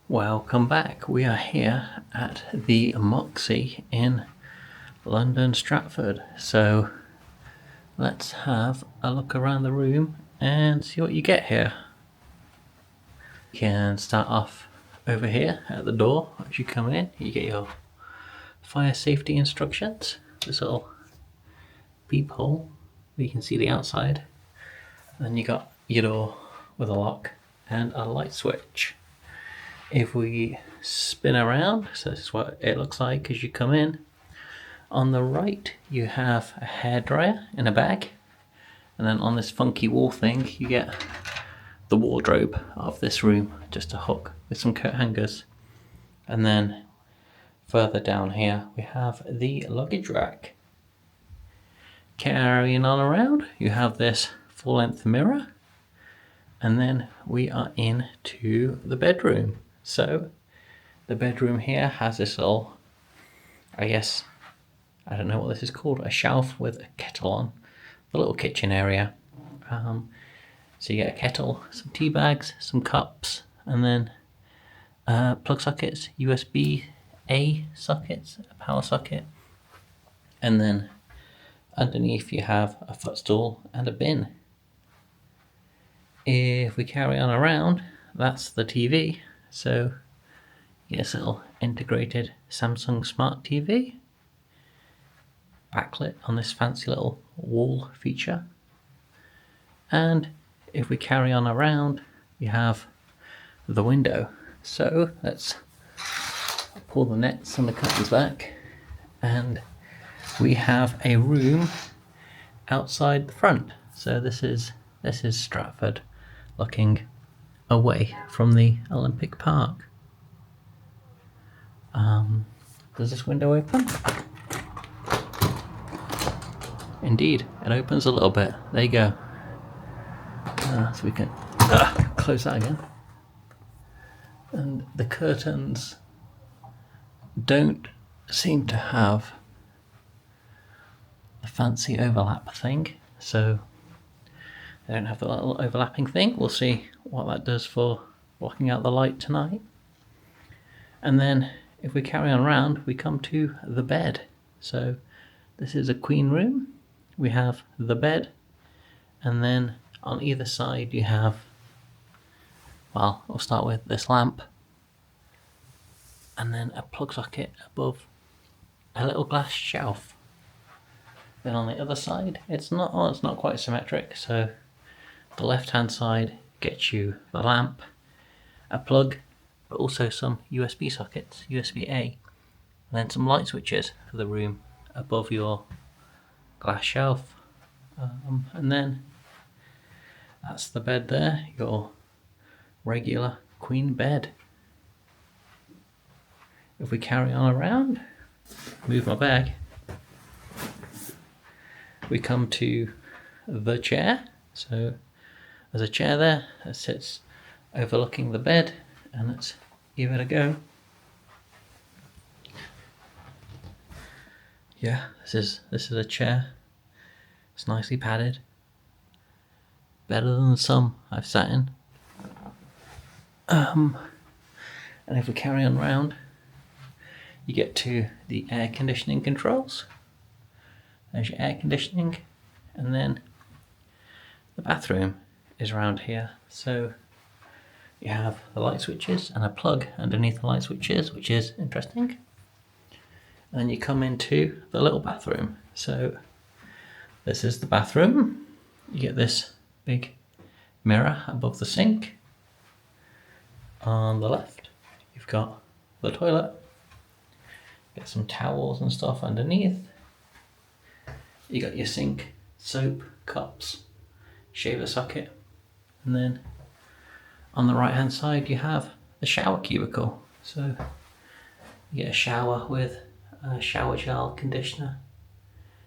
Welcome back. We are here at the Moxy in London, Stratford. So let's have a look around the room and see what you get here. You can start off over here at the door. As you come in, you get your fire safety instructions. This little peephole where you can see the outside. Then you got your door with a lock and a light switch. If we spin around, so this is what it looks like as you come in. On the right, you have a hairdryer in a bag. And then on this funky wall thing, you get the wardrobe of this room, just a hook with some coat hangers. And then further down here, we have the luggage rack. Carrying on around, you have this full-length mirror. And then we are into the bedroom. So the bedroom here has this little, I don't know what this is called, a shelf with a kettle on, the little kitchen area. So you get a kettle, some tea bags, some cups, and then plug sockets, USB-A sockets, a power socket, and then underneath you have a footstool and a bin. If we carry on around, that's the TV. So yes, little integrated Samsung Smart TV, backlit on this fancy little wall feature. And if we carry on around, you have the window. So let's pull the nets and the curtains back, and we have a room outside the front. So this is Stratford, looking away from the Olympic Park. Does this window open? Indeed, it opens a little bit. There you go. So we can close that again. And the curtains don't seem to have the fancy overlap thing, so they don't have the little overlapping thing. We'll see what that does for blocking out the light tonight. And then if we carry on around, we come to the bed. So this is a queen room. We have the bed, and then on either side you have, well, we'll start with this lamp, and then a plug socket above a little glass shelf. Then on the other side, it's not quite symmetric, so the left hand side gets you the lamp, a plug, but also some USB sockets, USB-A, and then some light switches for the room above your glass shelf. And then that's the bed there, your regular queen bed. If we carry on around, move my bag, we come to the chair. So there's a chair there that sits overlooking the bed, and let's give it a go. Yeah, this is a chair. It's nicely padded. Better than some I've sat in. And if we carry on round, you get to the air conditioning controls. There's your air conditioning, and then the bathroom is around here. So you have the light switches and a plug underneath the light switches, which is interesting. And then you come into the little bathroom. So this is the bathroom. You get this big mirror above the sink. On the left, you've got the toilet. Get some towels and stuff underneath. You got your sink, soap, cups, shaver socket, and then on the right hand side you have the shower cubicle. So you get a shower with a shower gel, conditioner,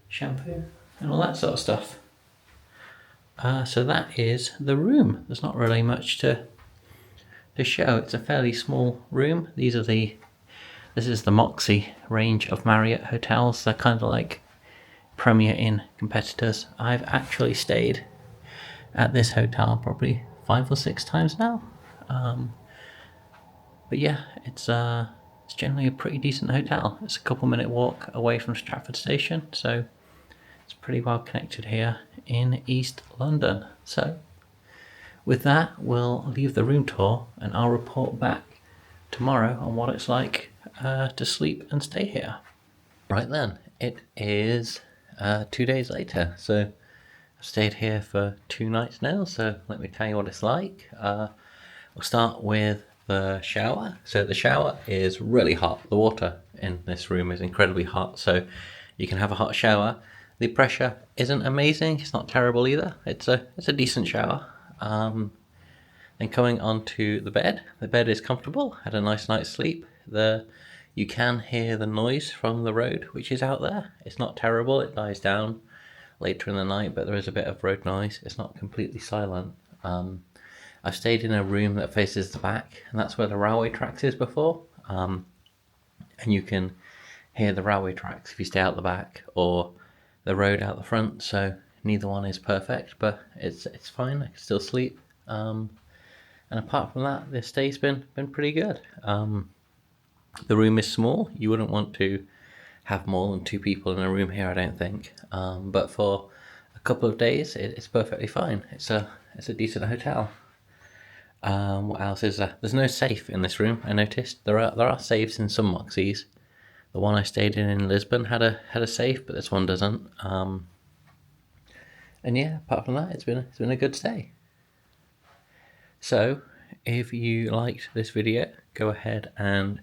shampoo, and all that sort of stuff. So that is the room. There's not really much to show. It's a fairly small room. This is the Moxy range of Marriott hotels. They're kind of like Premier Inn competitors. I've actually stayed at this hotel probably 5 or 6 times now. But yeah, it's generally a pretty decent hotel. It's a couple-minute walk away from Stratford station, so it's pretty well connected here in East London. So with that, we'll leave the room tour and I'll report back tomorrow on what it's like to sleep and stay here. Right then, it is 2 days later, so I've stayed here for 2 nights now, so let me tell you what it's like. We'll start with the shower. So the shower is really hot. The water in this room is incredibly hot, so you can have a hot shower. The pressure isn't amazing, it's not terrible either. It's a decent shower. Then coming onto the bed is comfortable, had a nice night's sleep. You can hear the noise from the road, which is out there. It's not terrible, it dies down later in the night, but there is a bit of road noise. It's not completely silent. I've stayed in a room that faces the back, and that's where the railway tracks is before. And you can hear the railway tracks if you stay out the back, or the road out the front. So neither one is perfect, but it's fine. I can still sleep. And apart from that, the stay's been pretty good. The room is small. You wouldn't want to have more than 2 people in a room here, I don't think. But for a couple of days, it's perfectly fine. It's a decent hotel. What else is there? There's no safe in this room. I noticed there are safes in some Moxys. The one I stayed in Lisbon had a safe, but this one doesn't. And yeah, apart from that, it's been a good stay. So, if you liked this video, go ahead and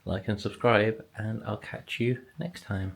like and subscribe, and I'll catch you next time.